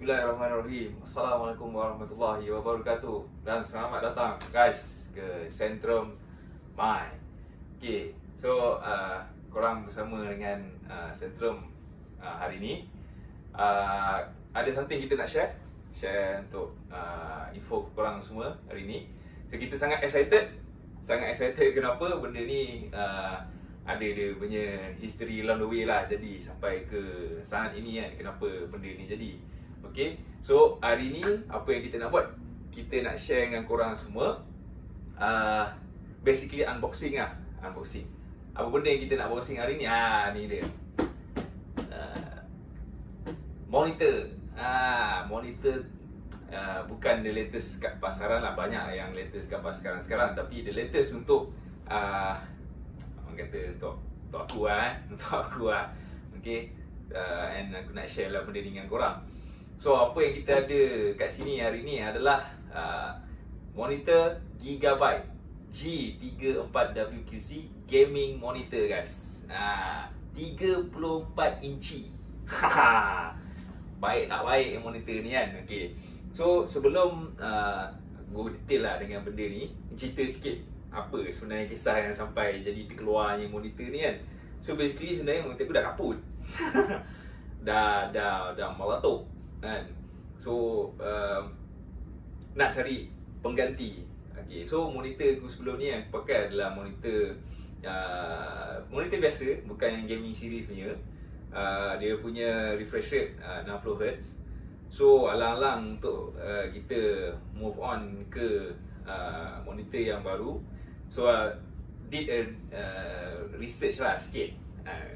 Bismillahirrahmanirrahim. Assalamualaikum warahmatullahi wabarakatuh. Dan selamat datang guys ke Centrum Mind. Okay, so korang bersama dengan Centrum hari ni. Ada something kita nak share untuk info korang semua hari ni. So kita sangat excited. Kenapa benda ni ada dia punya history along the way lah. Jadi sampai ke saat ini kan, kenapa benda ni jadi. Okay, so hari ni apa yang kita nak buat, kita nak share dengan korang semua basically unboxing lah. Unboxing apa benda yang kita nak unboxing hari ni? Ni dia monitor. Monitor bukan the latest kat pasaran lah. Banyak yang latest kat pasaran sekarang, tapi the latest untuk orang kata untuk aku lah. Okay, and aku nak share lah benda ni dengan korang. So apa yang kita ada kat sini hari ni adalah monitor Gigabyte G34WQC gaming monitor guys. 34 inci. Baik tak baik yang monitor ni kan. Okay, so sebelum go detail lah dengan benda ni, cerita sikit apa sebenarnya kisah yang sampai jadi terkeluarnya monitor ni kan. So basically sebenarnya monitor aku dah kaput. dah meletup kan. So nak cari pengganti. Okay, so monitor aku sebelum ni yang aku pakai adalah monitor biasa, bukan yang gaming series punya. Dia punya refresh rate 60Hz. So alang-alang untuk kita move on ke monitor yang baru, so did a research lah sikit.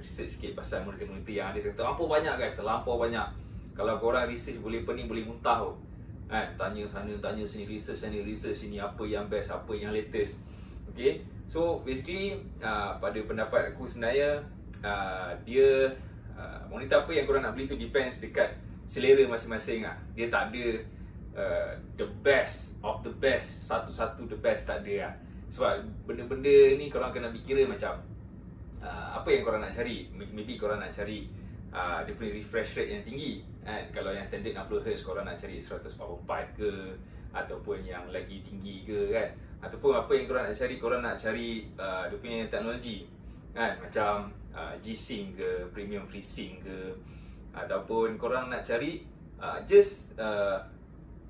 Research sikit pasal monitor-monitor yang ada. Terlampau banyak guys, terlampau banyak. Kalau korang research boleh pening, boleh muntah tau kan. Tanya sana, tanya sini, research sana, research sini, apa yang best, apa yang latest. Okay, so basically pada pendapat aku sebenarnya dia monitor apa yang korang nak beli tu depends dekat selera masing-masing lah. Dia tak ada the best of the best, satu-satu the best, tak ada lah. Sebab benda-benda ni korang kena fikir macam apa yang korang nak cari. Maybe korang nak cari dia punya refresh rate yang tinggi kan. Kalau yang standard 60Hz korang nak cari 144 ke, ataupun yang lagi tinggi ke kan. Ataupun apa yang korang nak cari, korang nak cari dia punya teknologi kan, macam G-Sync ke, Premium FreeSync ke, ataupun korang nak cari just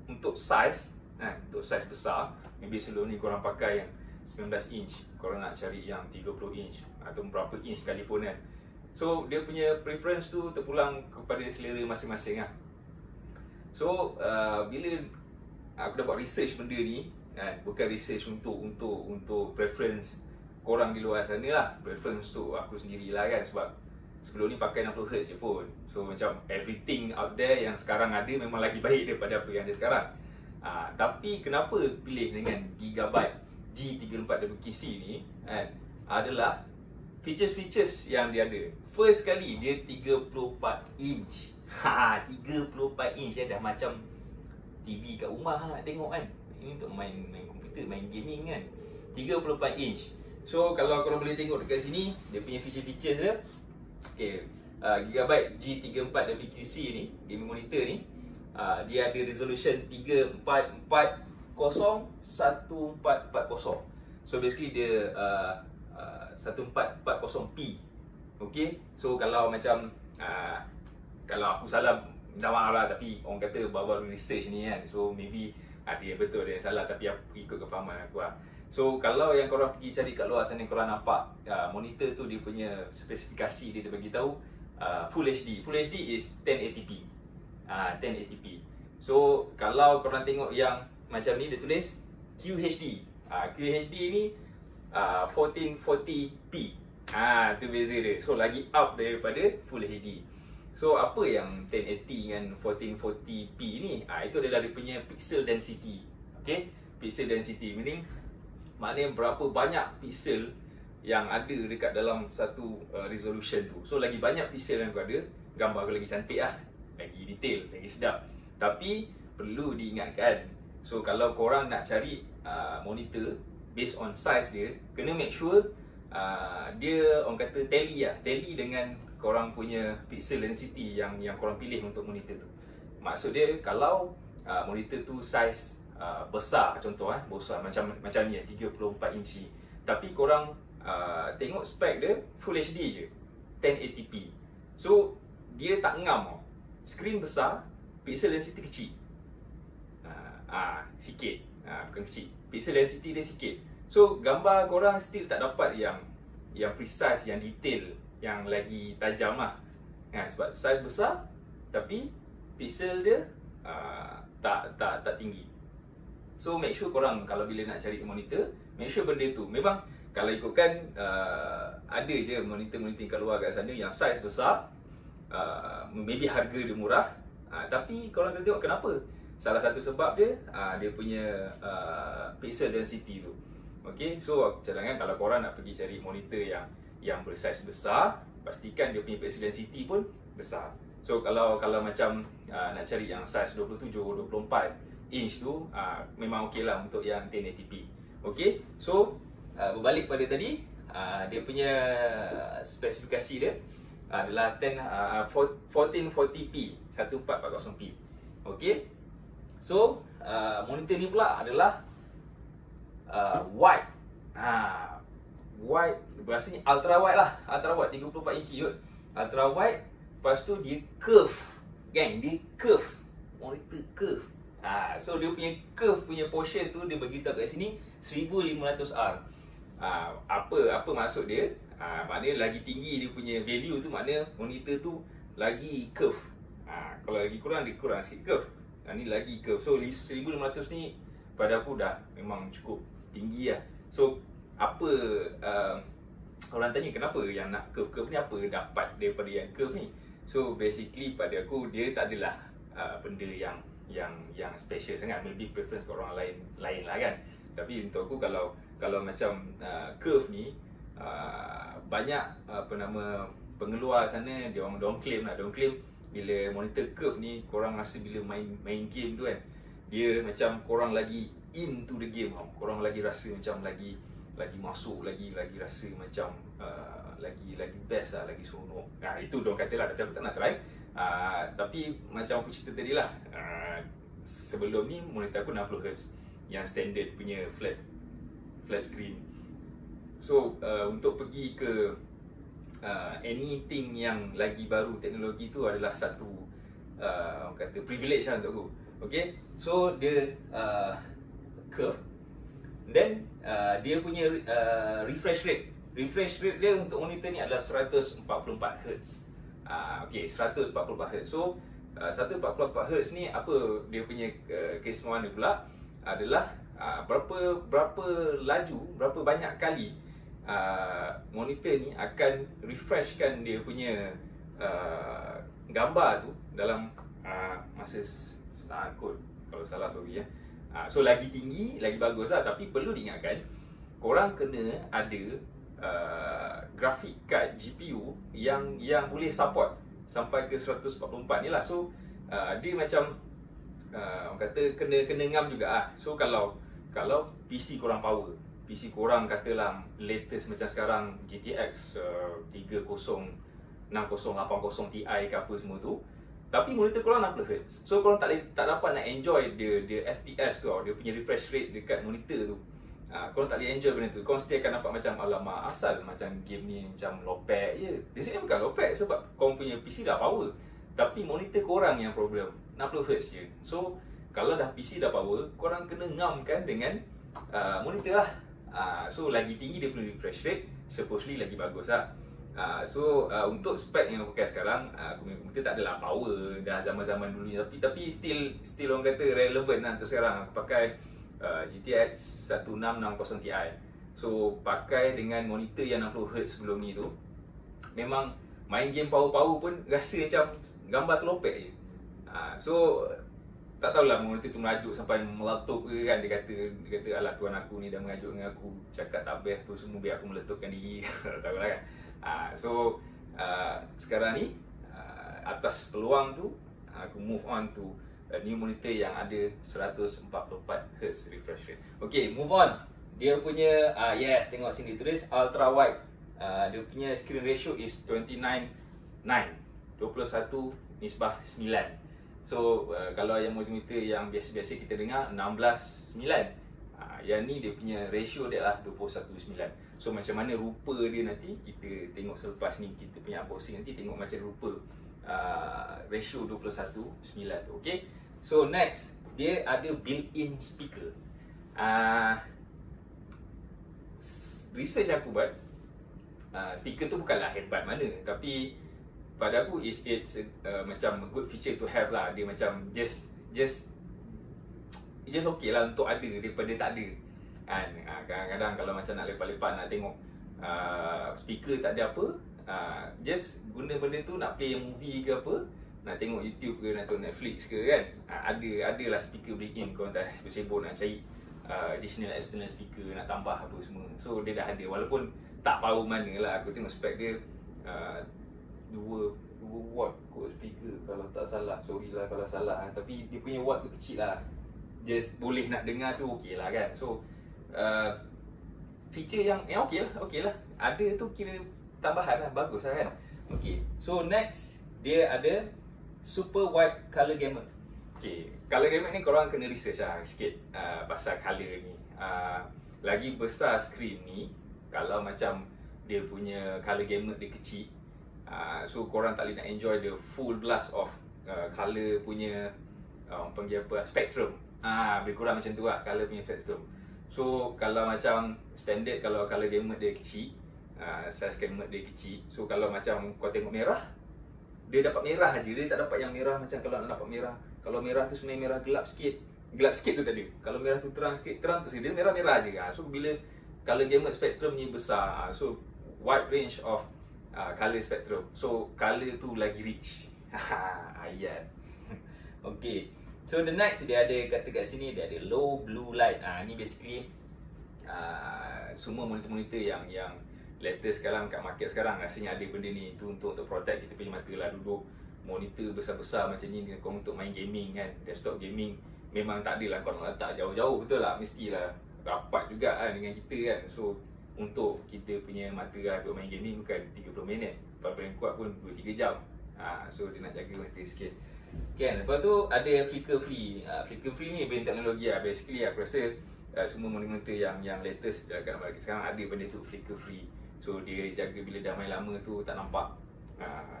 untuk size kan, untuk size besar. Maybe sebelum ni korang pakai yang 19 inch, korang nak cari yang 30 inch atau berapa inch sekalipun kan. So dia punya preference tu terpulang kepada selera masing-masing lah. So bila aku dah buat research benda ni kan, bukan research untuk preference korang di luar sana lah, preference tu aku sendirilah kan. Sebab sebelum ni pakai 60Hz je pun. So macam everything out there yang sekarang ada memang lagi baik daripada apa yang ada sekarang. Tapi kenapa pilih dengan Gigabyte G34WQC ni kan, adalah features-features yang dia ada. First kali dia 34 inch. 34 inch dah macam TV kat rumah nak tengok kan. Ini untuk main komputer, main gaming kan. 34 inch. So kalau korang boleh tengok dekat sini, dia punya feature-features dia. Okay, Gigabyte G34WQC ni, gaming monitor ni, dia ada resolution 3440x1440. So basically dia 1440p. Okay, so kalau macam kalau aku salah, minta maaf lah, tapi orang kata baru research ni kan. So maybe ada yang betul, ada yang salah, tapi aku ikut kefahaman aku lah. So kalau yang korang pergi cari kat luar sana, korang nampak monitor tu dia punya spesifikasi dia bagi tahu Full HD. Full HD is 1080p. 1080p. So kalau korang tengok yang macam ni, dia tulis QHD. QHD ni 1440p. Tu beza dia. So lagi up daripada Full HD. So apa yang 1080 dengan 1440p ni? Itu adalah dia punya pixel density. Okay, pixel density meaning maknanya berapa banyak pixel yang ada dekat dalam satu resolution tu. So lagi banyak pixel yang kau ada, gambar kau lagi cantik lah, lagi detail, lagi sedap. Tapi perlu diingatkan, so kalau korang nak cari monitor based on size dia, kena make sure dia orang kata tally dengan korang punya pixel density yang korang pilih untuk monitor tu. maksud dia kalau monitor tu saiz besar, contoh besar macam ni 34 inci, tapi korang tengok spek dia Full HD je, 1080p. So dia tak ngam tau. Skrin besar, pixel density kecil. Sikit. Bukan kecil. Pixel density dia sikit. So gambar korang still tak dapat yang precise, yang detail, yang lagi tajam lah. Sebab saiz besar tapi pixel dia tak tinggi. So make sure korang kalau bila nak cari monitor, make sure benda tu memang, kalau ikutkan ada je monitor-monitor kat luar kat sana yang saiz besar, maybe harga dia murah, tapi korang kena tengok kenapa. Salah satu sebab dia dia punya pixel density tu. Okay, so cadangan kalau korang nak pergi cari monitor yang bersaiz besar, pastikan dia punya pixel density pun besar. So kalau macam nak cari yang saiz 27, 24 inch tu, memang okey lah untuk yang 1080p. Okay, so berbalik pada tadi, dia punya spesifikasi dia adalah 1440p, 1440p. Okay, so monitor ni pula adalah wide. Wide, rasanya ultra wide lah. Ultra wide 34 inci kot. Ultra wide, lepas tu dia curve. Gang, dia curve. Monitor curve. So dia punya curve punya portion tu dia beritahu kat sini 1500R. Apa maksud dia? Maknanya lagi tinggi dia punya value tu, maknanya monitor tu lagi curve. Kalau lagi kurang, dia kurang sikit curve. Ni lagi curve. So 1500 ni pada aku dah memang cukup tinggi lah. So apa orang tanya kenapa yang nak curve-curve ni, apa dapat daripada yang curve ni? So basically pada aku dia tak adalah benda yang special sangat. Maybe preference korang lain lah kan. Tapi untuk aku kalau macam curve ni, banyak pengeluar sana dia orang claim bila monitor curve ni, korang rasa bila main game tu kan, dia macam korang lagi into the game tau. Korang lagi rasa macam lagi masuk, lagi rasa macam lagi best lah, lagi seronok. Itu diorang kata lah, tapi aku tak nak try. Tapi macam aku cerita tadi lah, sebelum ni monitor aku 60Hz yang standard punya flat screen. So untuk pergi ke anything yang lagi baru teknologi tu adalah satu orang kata privilege lah untuk aku. Okay, so dia curve, then dia punya refresh rate dia untuk monitor ni adalah 144Hz. Okay, 144Hz. So 144Hz ni apa dia punya keistimewaan dia pula adalah berapa laju, berapa banyak kali monitor ni akan refreshkan dia punya gambar tu dalam masa saat kot. Kalau salah sorry ya. So lagi tinggi, lagi bagus lah. Tapi perlu diingatkan, korang kena ada graphic card GPU yang boleh support sampai ke 144 ni lah. So dia macam orang kata kena ngam juga lah. So kalau PC korang power, PC korang katalah latest macam sekarang GTX 3060, 80, Ti ke apa semua tu, tapi monitor korang 60Hz. So korang tak dapat nak enjoy the FPS tu, dia punya refresh rate dekat monitor tu. Korang tak boleh enjoy benda tu. Korang still akan nampak macam alamak, asal macam game ni macam lopek je. Di sini bukan lopek sebab korang punya PC dah power, tapi monitor korang yang problem, 60Hz je. So kalau dah PC dah power, korang kena ngamkan dengan monitor lah. So lagi tinggi dia punya refresh rate, supposedly lagi bagus lah. So untuk spek yang aku pakai sekarang, monitor tak adalah power dah zaman-zaman dulu ni, tapi still orang kata relevant lah untuk sekarang. Aku pakai GTX 1660 Ti. So pakai dengan monitor yang 60Hz sebelum ni tu, memang main game power-power pun rasa macam gambar terlopek je. So tak tahulah monitor tu merajuk sampai meletup ke kan. Dia kata alah tuan aku ni dah merajuk dengan aku, cakap tak best tu semua biar aku meletupkan diri. Tak tahulah kan. So sekarang ni atas peluang tu, aku move on to a new monitor yang ada 144Hz refresh rate. Okay, move on. Dia punya yes, tengok sini tulis ultra wide. Dia punya screen ratio is 29:9, 21:9. So kalau yang multimeter yang biasa-biasa kita dengar 16:9. Yang ni dia punya ratio dia lah 21:9. So macam mana rupa dia nanti kita tengok selepas ni, kita punya unboxing nanti tengok macam rupa ratio 21:9 tu. Okay, so next dia ada built-in speaker. Research aku buat, speaker tu bukanlah hebat mana, tapi pada aku it's macam a good feature to have lah. Dia macam just okay lah untuk ada daripada tak ada kan. Kadang-kadang kalau macam nak lepak-lepak, nak tengok speaker tak ada apa, just guna benda tu nak play movie ke apa, nak tengok YouTube ke, nak tengok Netflix ke kan, ada lah speaker built-in. Kau tak sibuk-sibuk nak cari additional external speaker, nak tambah apa semua, so dia dah ada. Walaupun tak tahu mana lah, aku tengok spek dia 2 watt kot speaker kalau tak salah, sorry lah kalau salah, tapi dia punya watt tu kecil lah, just boleh nak dengar tu okey lah kan. So feature yang okey lah, ada tu kira tambahan lah, bagus lah kan. Okay, so next dia ada super wide color gamut. Okay, color gamut ni korang kena research lah sikit pasal color ni. Lagi besar screen ni, kalau macam dia punya color gamut dia kecil, so korang tak boleh nak enjoy the full blast of color punya panggil apa, spectrum. Lebih kurang macam tu lah color punya spectrum. So kalau macam standard, kalau color gamut dia kecil, size gamut dia kecil, so kalau macam kau tengok merah, dia dapat merah je, dia tak dapat yang merah macam kalau nak dapat merah. Kalau merah tu sebenarnya merah gelap sikit tu tadi. Kalau merah tu terang sikit, terang tu sikit, dia merah-merah je. So bila color gamut spectrum ni besar, so wide range of color spectrum, so color tu lagi rich. Ayat. Okay, so the next dia ada kata kat sini, dia ada low blue light. Ni basically semua monitor-monitor yang latest sekarang kat market sekarang rasanya ada benda ni tu untuk protect kita punya mata lah. Duduk monitor besar-besar macam ni kau untuk main gaming kan, desktop gaming, memang tak adalah kau nak letak jauh-jauh, betul lah, mestilah rapat juga kan dengan kita kan. So untuk kita punya mata lah, duduk main gaming bukan 30 minit, paling kuat pun 2-3 jam. So dia nak jaga mata sikit kan. Lepas tu ada flicker free. Flicker free ni benda teknologi lah. Basically aku rasa semua monitor yang latest dekat market sekarang ada benda tu, flicker free. So dia jaga bila dah main lama tu tak nampak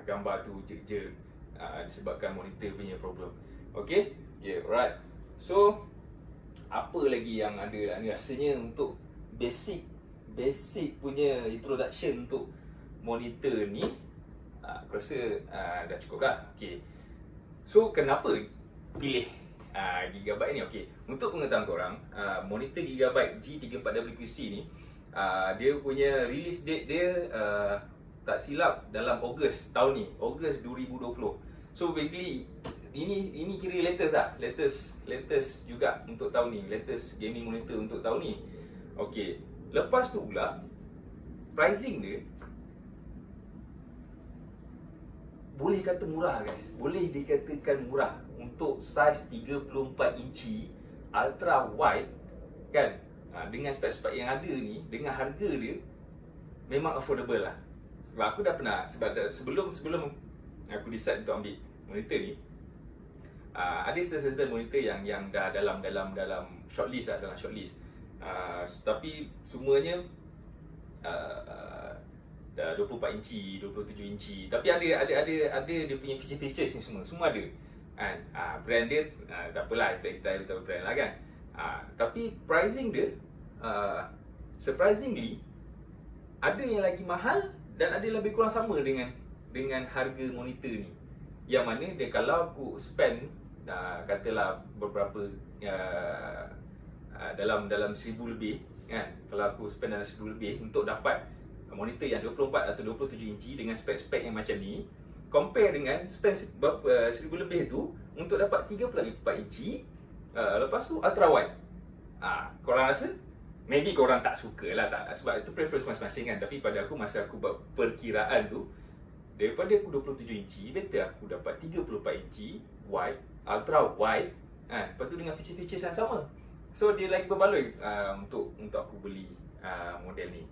gambar tu je disebabkan monitor punya problem. Okay, alright. So apa lagi yang ada lah ni, rasanya untuk basic punya introduction untuk monitor ni aku rasa dah cukup dah. Okay, so kenapa pilih Gigabyte ni? Okay, untuk pengetahuan korang, monitor Gigabyte G34WQC ni dia punya release date dia tak silap dalam Ogos tahun ni, Ogos 2020. So basically ini kira latest lah, latest juga untuk tahun ni, latest gaming monitor untuk tahun ni. Okay, lepas tu pula pricing dia boleh kata murah guys, boleh dikatakan murah untuk size 34 inci ultra wide kan. Dengan spek-spek yang ada ni, dengan harga dia memang affordable lah. Sebab aku dah pernah, sebelum aku decide untuk ambil monitor ni, ada certain monitor yang dah dalam shortlist lah, dalam shortlist. Tapi semuanya dah 24 inci, 27 inci. Tapi ada dia punya features ni semua ada kan. Brand dia tak apalah, kita tahu brand lah kan. Tapi pricing dia surprisingly ada yang lagi mahal dan ada lebih kurang sama dengan harga monitor ni. Yang mana dia kalau aku spend katalah beberapa dalam 1000 lebih kan, kalau aku spend dalam 1000 lebih untuk dapat monitor yang 24 atau 27 inci dengan spek-spek yang macam ni, compare dengan spend 1000 lebih tu untuk dapat 34 inci, lepas tu ultra wide. Korang rasa? Maybe korang tak suka lah, tak, sebab itu preference masing-masing kan. Tapi pada aku, masa aku buat perkiraan tu, daripada aku 27 inci, better aku dapat 34 inci wide, ultra wide lepas tu dengan feature-feature yang sama. So dia lagi berbaloi untuk aku beli model ni.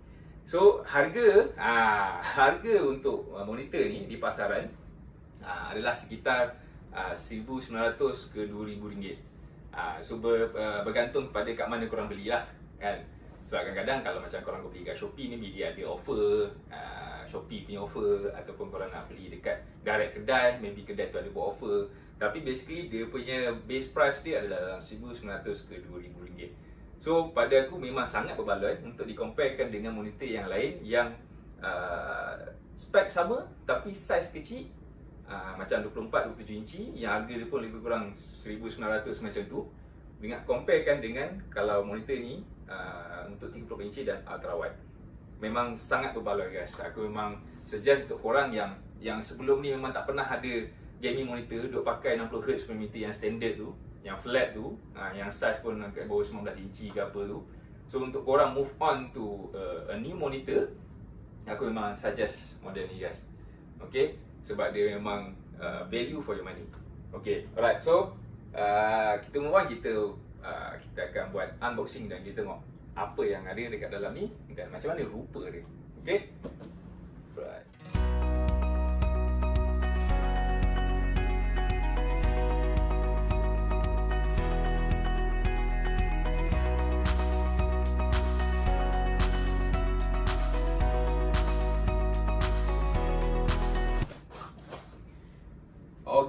So harga untuk monitor ni di pasaran adalah sekitar RM1,900 ke RM2,000. So bergantung kepada kat mana korang beli lah kan. Sebab kadang-kadang kalau macam korang beli kat Shopee, maybe dia ada offer, Shopee punya offer, ataupun korang nak beli dekat direct kedai, maybe kedai tu ada buat offer. Tapi basically dia punya base price dia adalah dalam RM1,900 ke RM2,000. So pada aku memang sangat berbaloi untuk dikomparekan dengan monitor yang lain yang spek sama tapi saiz kecil, macam 24-27 inci yang harga dia pun lebih kurang RM1,900 macam tu. Dengan comparekan dengan kalau monitor ni untuk 30 inci dan ultra wide, memang sangat berbaloi guys. Aku memang suggest untuk korang yang sebelum ni memang tak pernah ada gaming monitor, duk pakai 60Hz monitor yang standard tu, yang flat tu, yang size pun kat bawah 19 inci ke apa tu. So untuk korang move on to a new monitor, aku memang suggest model ni guys. Okay, sebab dia memang value for your money. Okay, alright, so kita move on, kita akan buat unboxing dan kita tengok apa yang ada dekat dalam ni dan macam mana rupa dia. Okay, right.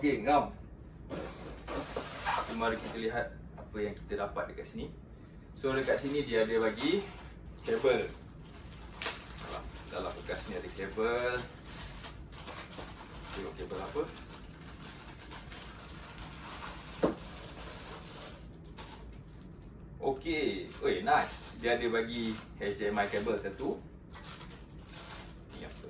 Okay, ngam. Mari kita lihat apa yang kita dapat dekat sini. So dekat sini dia ada bagi kabel. Dalam bekas ni ada kabel. Tengok kabel apa. Okay, oi nice. Dia ada bagi HDMI kabel satu. Ni apa?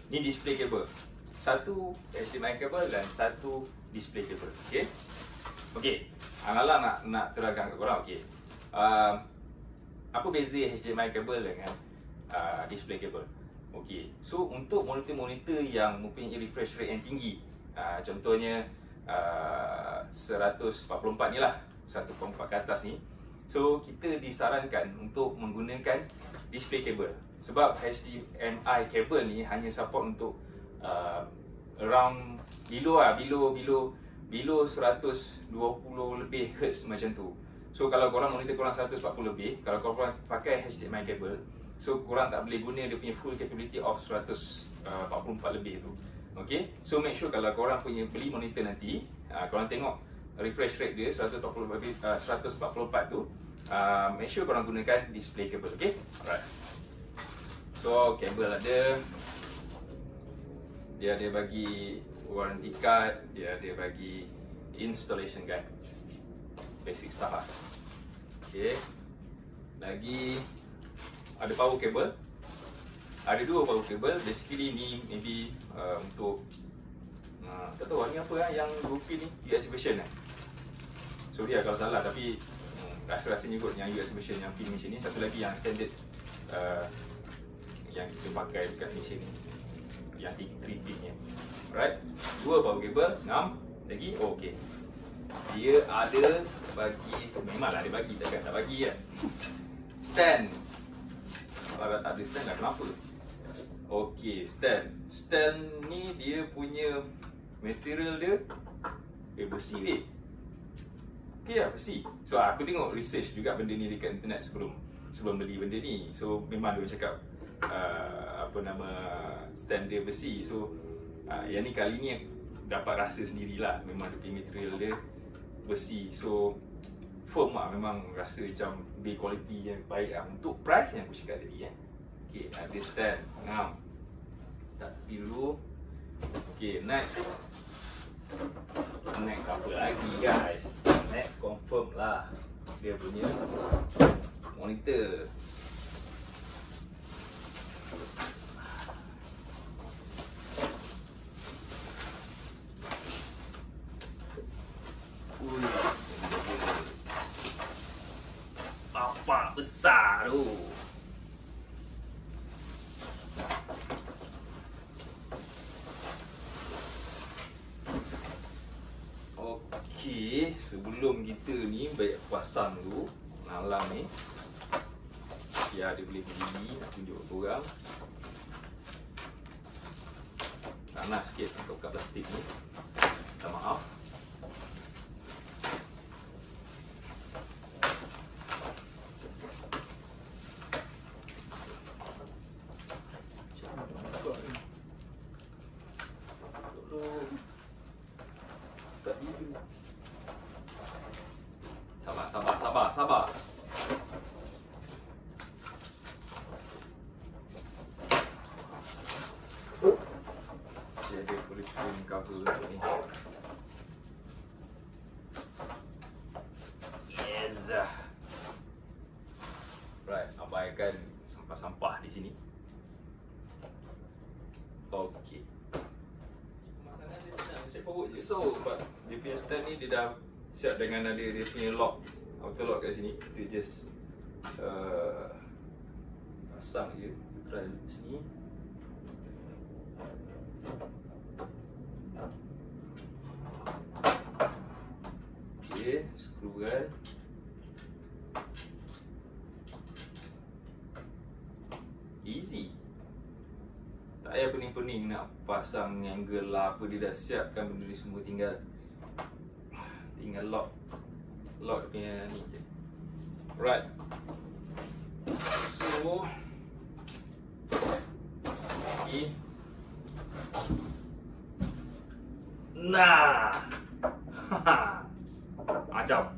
Ni display kabel. Satu HDMI kabel dan satu display kabel. Okey. Okey. Alah nak terangkan kat korang. Okey. Apa beza HDMI kabel dengan display kabel? Okey. So untuk monitor-monitor yang mempunyai refresh rate yang tinggi, contohnya 144 ni lah, 144 ke atas ni. So kita disarankan untuk menggunakan display kabel. Sebab HDMI kabel ni hanya support untuk around below 120 lebih Hz macam tu. So kalau korang monitor korang 140 lebih, kalau korang pakai HDMI kabel, so korang tak boleh guna dia punya full capability of 144 lebih tu. Okay, so make sure kalau korang punya beli monitor nanti, korang tengok refresh rate dia 144 tu, make sure korang gunakan display kabel. Okay, alright. So kabel ada, dia ada bagi warranty card, dia ada bagi installation guide, basic stuff lah. Okay, lagi ada power cable. Ada dua power cable. Basically ni maybe untuk tak tahu ni apa yang 2P ni, USB version sorry lah kalau salah, tapi rasa-rasanya kot yang USB version yang pin macam ni. Satu lagi yang standard yang kita pakai dekat Malaysia ni, yang 3 pin ni. Alright, dua power cable, 6 lagi. Oh, okey. Dia ada bagi, memanglah dia bagi, takkan tak bagi kan. Stand. Kalau tak ada stand lah kenapa? Okey, stand. Stand ni dia punya material dia besi weh. Okey lah, besi. So aku tengok research juga benda ni dekat internet sebelum beli benda ni. So memang dia cakap apa nama, stand dia besi. So yang ni kali ni dapat rasa sendirilah, memang dia punya material dia besi. So firm lah, memang rasa macam build quality yang baik lah untuk price yang aku cakap tadi. Okay, ada stand. Ngam. Tak dulu. Okay, next. Next apa lagi guys? Next confirm lah dia punya monitor. Bapak besar tu. Okey, sebelum kita ni baik pasang dulu nalang ni. Biar dia boleh berdiri, nak tunjuk korang. panas sikit untuk buka plastik ni. Minta maaf. Sabar. Dia ada polythene cover ni. Yes. Right, abaikan sampah-sampah di sini. Okey. Pemasangan dia senang, straightforward je. So, sebab dia punya stand ni dia dah siap dengan ada dia punya lock, auto lock kat sini. Kita just pasang je. Kita try dulu sini. Okey, screw kan. Easy. Tak payah pening-pening nak pasang angle lah apa, dia dah siapkan benda ni semua, tinggal lock dia punya ni je. Right. So okay. Nah. Macam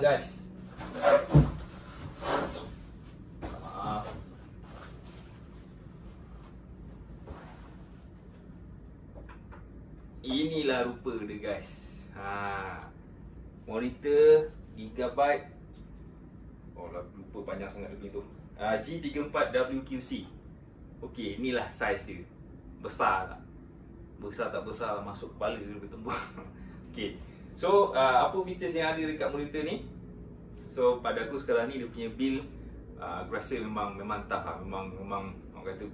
guys. Maaf. Inilah rupa dia guys. Monitor gigabyte. Oh lah, lupa panjang sangat dia punya tu. G34WQC. Okey, inilah saiz dia. Besar tak? Besar tak besar masuk kepala lebih tembus. Okey. So, apa features yang ada dekat monitor ni? So, pada aku sekarang ni dia punya build aku rasa memang tough lah. Memang orang kata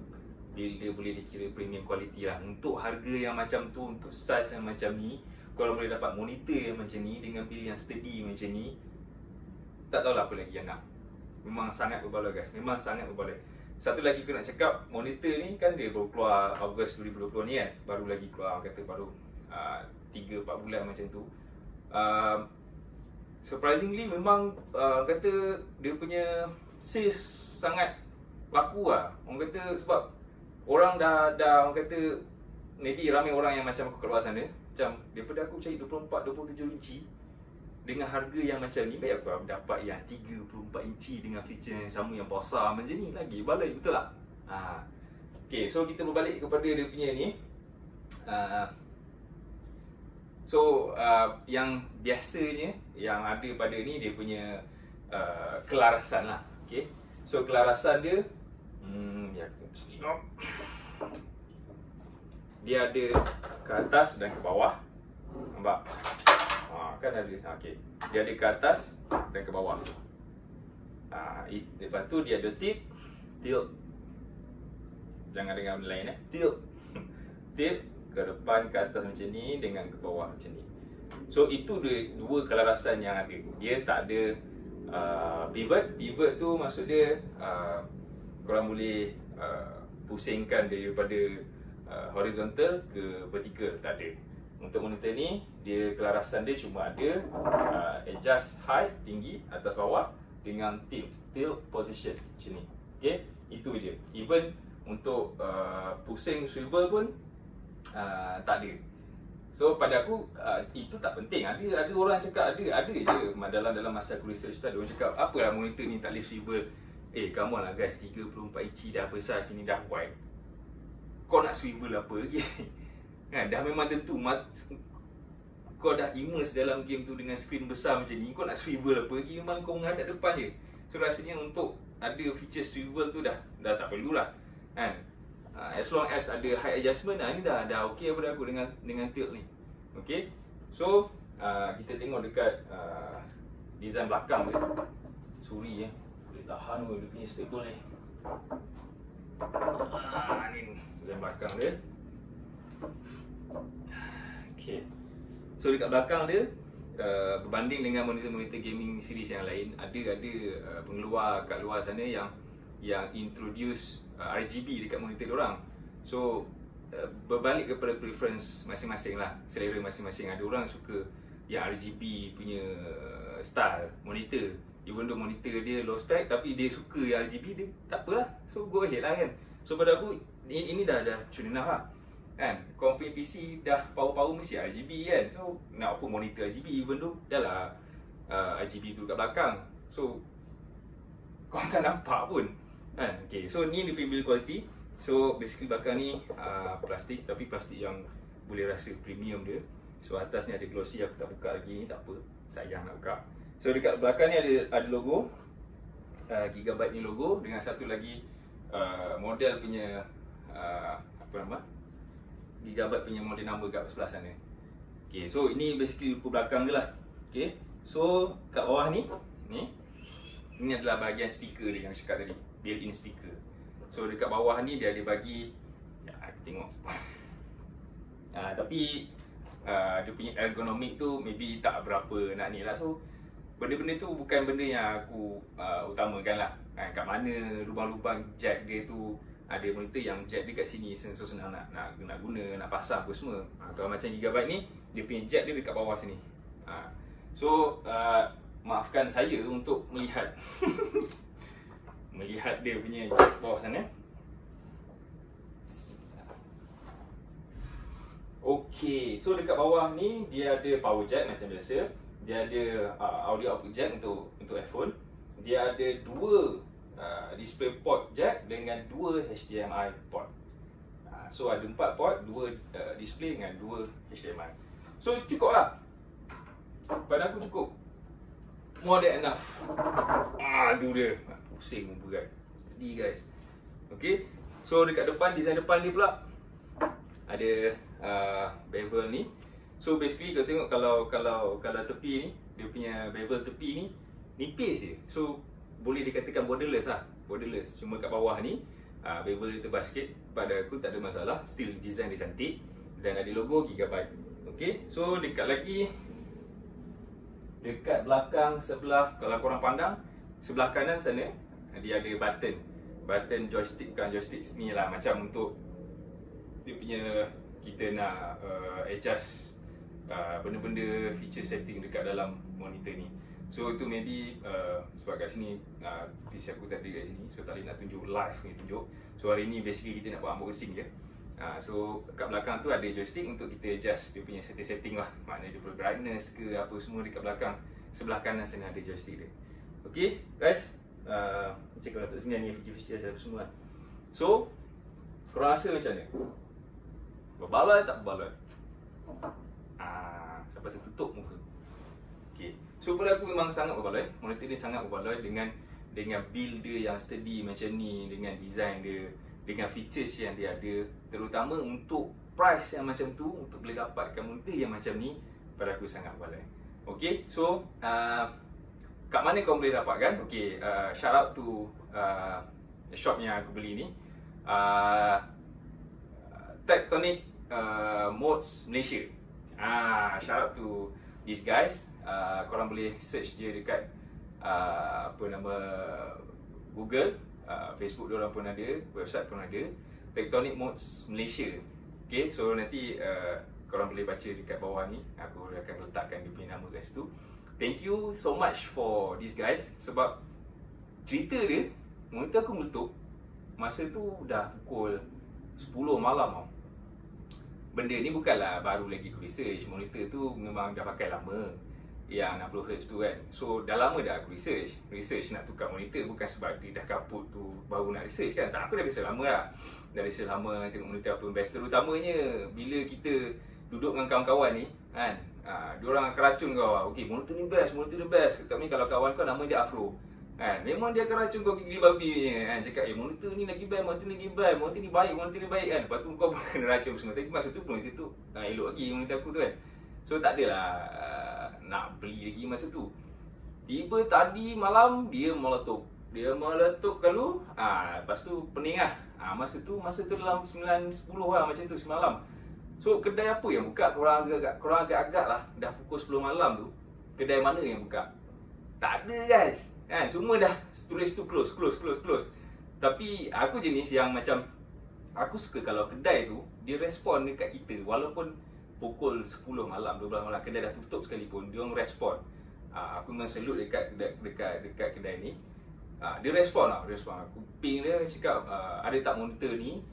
build dia boleh dikira premium quality lah. Untuk harga yang macam tu, untuk size yang macam ni, kalau boleh dapat monitor yang macam ni dengan build yang steady macam ni, tak tahulah apa lagi yang nak. Memang sangat berbaloi guys. Memang sangat berbaloi. Satu lagi aku nak cakap, monitor ni kan dia baru keluar Ogos 2020 ni kan. Baru lagi keluar, kata baru 3-4 bulan macam tu. Surprisingly memang kata dia punya sales sangat laku lah. Orang kata sebab orang dah orang kata maybe ramai orang yang macam aku kat luar sana, macam daripada aku cari 24-27 inci dengan harga yang macam ni, baik aku dapat yang 34 inci dengan feature yang sama yang besar macam ni lagi. Baloi betul tak? Okay, so kita berbalik kepada dia punya ni. Yang biasanya yang ada pada ni dia punya kelarasan lah. Okay, so kelarasan dia dia ada ke atas dan ke bawah. Nampak? Kan ada. Okay, dia ada ke atas dan ke bawah. Lepas tu dia ada tilt. Jangan dengar benda lain tilt. Tilt ke depan, ke atas macam ni, dengan ke bawah macam ni. So itu dua kelarasan yang ada. Dia tak ada pivot. Pivot tu maksud dia korang boleh pusingkan daripada horizontal ke vertical, tak ada. Untuk monitor ni, dia kelarasan dia cuma ada adjust height, tinggi, atas bawah dengan tilt position macam ni. Okay, itu je. Even untuk pusing swivel pun tak ada. So pada aku itu tak penting. Ada orang cakap ada je dalam masa aku research tu, ada orang cakap apalah monitor ni tak boleh swivel. Come on lah guys, 34 inci dah besar macam ni, dah wide, kau nak swivel apa lagi? Kan, dah memang tentu kau dah immerse dalam game tu dengan screen besar macam ni, kau nak swivel apa lagi? Memang kau menghadap depan je. So rasanya untuk ada feature swivel tu dah tak perlulah kan. As long as ada height adjustment, ni dah okey pada aku dengan tilt ni. Okey. So kita tengok dekat design belakang dia. Suri boleh tahan dia punya stable ni. Ni design belakang dia. Okey. So dekat belakang dia berbanding dengan monitor gaming series yang lain, ada pengeluar kat luar sana yang introduce RGB dekat monitor diorang. So berbalik kepada preference masing-masing lah, selera masing-masing. Ada orang suka yang RGB punya style monitor, even though monitor dia low spec tapi dia suka yang RGB, dia tak apalah, so go ahead lah kan. So pada aku ini dah tune enough lah kan. Kau punya PC dah power mesti RGB kan, so nak apa monitor RGB even though dah lah RGB tu kat belakang, so kau tak nampak pun kan. Okay, so ni dia punya build quality. So basically belakang ni plastik, tapi plastik yang boleh rasa premium dia. So atas ni ada glossy, aku tak buka lagi ni, tak apa, sayang nak buka. So dekat belakang ni ada logo, Gigabyte ni logo, dengan satu lagi model punya apa nama, Gigabyte punya model number kat sebelah sana. Okay, so ini basically rupa belakang dia lah. Okay, so kat bawah ni adalah bahagian speaker dia yang cakap tadi, built-in speaker. So dekat bawah ni dia ada bagi, ya, aku tengok. Tapi dia punya ergonomik tu maybe tak berapa nak ni lah. So benda-benda tu bukan benda yang aku utamakan lah. Kat mana lubang-lubang jack dia tu, ada monitor yang jack dia kat sini, so senang nak guna, nak pasang apa semua. Kalau macam Gigabyte ni, dia punya jack dia dekat bawah sini. So maafkan saya untuk melihat melihat dia punya jack bawah sana. Okay, so dekat bawah ni dia ada power jack macam biasa. Dia ada audio output jack untuk iPhone. Dia ada dua display port jack dengan dua HDMI port. So ada 4 port, 2 display dengan 2 HDMI. So cukup lah. Pada aku cukup. More than enough. Tu dia. Pusing pun berat. Sedih guys. Okay. So dekat depan, design depan ni pula ada bevel ni. So basically kau tengok kalau tepi ni, dia punya bevel tepi ni nipis je. So boleh dikatakan borderless lah. Borderless. Cuma kat bawah ni bevel dia tebal sikit. Pada aku tak ada masalah. Still design dia cantik. Dan ada logo Gigabyte. Okay. So dekat belakang sebelah, kalau korang pandang sebelah kanan sana, dia ada button joystick. Bukan joystick ni lah, macam untuk dia punya, kita nak adjust benda-benda feature setting dekat dalam monitor ni. So itu maybe sebab kat sini PC aku tak ada kat sini, so tak boleh nak tunjuk live ni tunjuk. So hari ni basically kita nak buat unboxing je. So kat belakang tu ada joystick untuk kita adjust dia punya setting-setting lah. Maknanya dia punya brightness ke apa semua dekat belakang. Sebelah kanan sana ada joystick dia. Okay guys, macam kalau kat sini ni feature-feature apa semua. So korang rasa macam mana? Berbaloi tak berbaloi? Sampai tertutup muka. Okay. So pada aku memang sangat berbaloi. Monitor ni sangat berbaloi dengan build dia yang sturdy macam ni, dengan design dia, dengan features yang dia ada, terutama untuk price yang macam tu, untuk boleh dapatkan monitor yang macam ni, pada aku sangat berbaloi. Okay, so kat mana kau boleh dapatkan? Okay, shout out to shop yang aku beli ni, Tectonic Modes Malaysia. Shout out to these guys. Korang boleh search je dekat apa nama, Google, Facebook diorang pun ada, website pun ada, Tectonic Modes Malaysia. Okay, so nanti korang boleh baca dekat bawah ni, aku akan letakkan dia punya nama kat situ. Thank you so much for these guys, sebab cerita dia, monitor aku meletup masa tu dah pukul 10 malam tau. Benda ni bukanlah baru lagi aku research, monitor tu memang dah pakai lama, yang 60Hz tu kan. So dah lama dah aku research nak tukar monitor, bukan sebab dia dah kaput tu baru nak research kan. Tak, aku dah research lama lah. Dah research lama tengok monitor apa yang best. Terutamanya bila kita duduk dengan kawan-kawan ni kan, diorang akan racun kau. Okay, monitor ni best, monitor ni best. Tapi kalau kawan kau nama dia Afro kan, memang dia akan racun kau gigi babi kan. Cakap monitor ni lagi best, monitor ni lagi best, monitor ni baik, monitor ni baik kan. Lepas tu kau pun kena racun semua. Tapi masa tu monitor tu elok lagi monitor aku tu kan. So tak adalah nak beli lagi masa tu. Tiba tadi malam dia meletup. Kalau lepas tu pening lah. Masa tu dalam 9-10 lah macam tu semalam. So kedai apa yang buka? Korang agak-agak lah, dah pukul 10 malam tu, kedai mana yang buka? Tak ada guys kan, semua dah tulis tu close. Tapi aku jenis yang macam aku suka kalau kedai tu dia respon dekat kita walaupun pukul 10 malam, 12 malam kedai dah tutup sekalipun, dia orang respon. Aku memang salute dekat kedai ni. Dia respon lah, aku ping dia cakap ada tak monitor ni,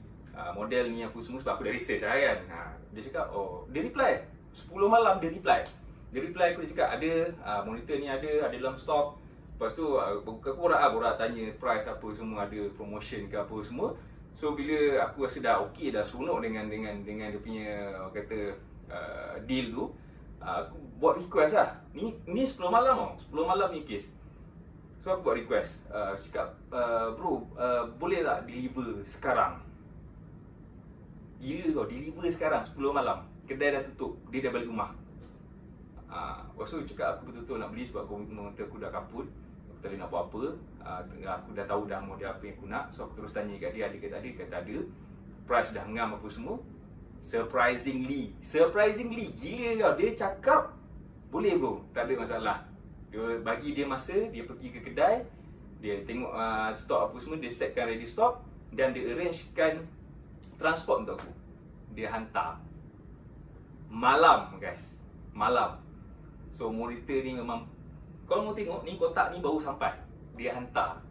model ni apa semua, sebab aku dah research lah kan. Dia cakap dia reply 10 malam dia reply aku, dia cakap ada monitor ni ada dalam stok. Lepas tu aku borak tanya price apa semua, ada promotion ke apa semua. So bila aku rasa dah okey, dah seronok dengan dia punya kata deal tu, aku buat request lah. Ni 10 malam 10 malam ni kes. So aku buat request, cakap bro, boleh tak deliver sekarang? Gila kau, deliver sekarang 10 malam. Kedai dah tutup, dia dah balik rumah. Lepas tu cakap aku betul-betul nak beli sebab aku dah kaput. Aku tak boleh nak buat apa. Aku dah tahu dah model apa yang aku nak. So aku terus tanya kat dia ada ke tak ada. Kata ada. Price dah ngam apa semua. Surprisingly gila kau, dia cakap boleh bro, tak ada masalah. Dia bagi dia masa, dia pergi ke kedai, dia tengok stok apa semua, dia setkan ready stock dan dia arrangekan transport untuk aku. Dia hantar malam guys, malam. So monitor ni memang, kalau mau tengok ni kotak ni baru sampai, dia hantar.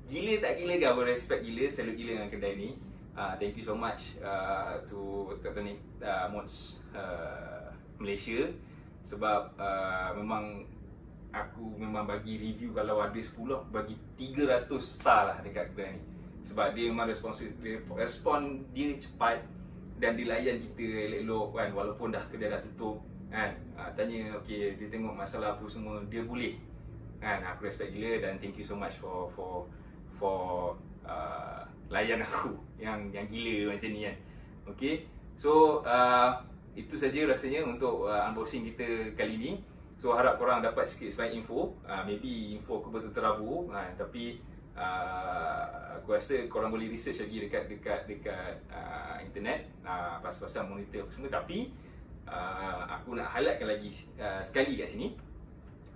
Gila tak gila kan, aku respect gila, salute gila dengan kedai ni. Thank you so much to Mods Malaysia, sebab memang aku memang bagi review, kalau ada 10 aku bagi 300 star lah dekat kedai ni. Sebab dia memang respon dia cepat dan dia layan kita elok-elok kan, walaupun dah kedai dah tutup kan. Tanya okey, dia tengok masalah apa semua, dia boleh kan. Aku respect gila dan thank you so much for layan aku yang gila macam ni kan. Okay, so itu saja rasanya untuk unboxing kita kali ni. So harap korang dapat sikit sebanyak info. Maybe info aku betul terabu, tapi aku rasa korang boleh research lagi dekat internet pasal monitor apa semua. Tapi aku nak highlightkan lagi sekali kat sini,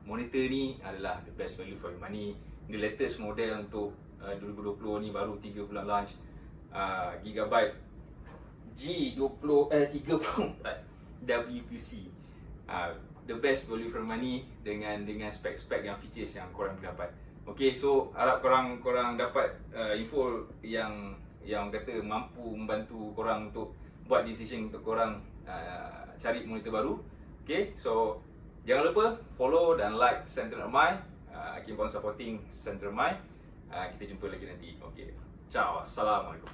monitor ni adalah the best value for your money. The latest model untuk 2020 ni, baru 3 bulan launch. Gigabyte G20 34 WPC. The best value for money dengan spek-spek yang features yang korang boleh dapat. Okay, so harap korang dapat info yang kata mampu membantu korang untuk buat decision untuk korang cari monitor baru. Okay, so jangan lupa follow dan like Central My. Keep on supporting Central My. Kita jumpa lagi nanti. Okay, ciao, assalamualaikum.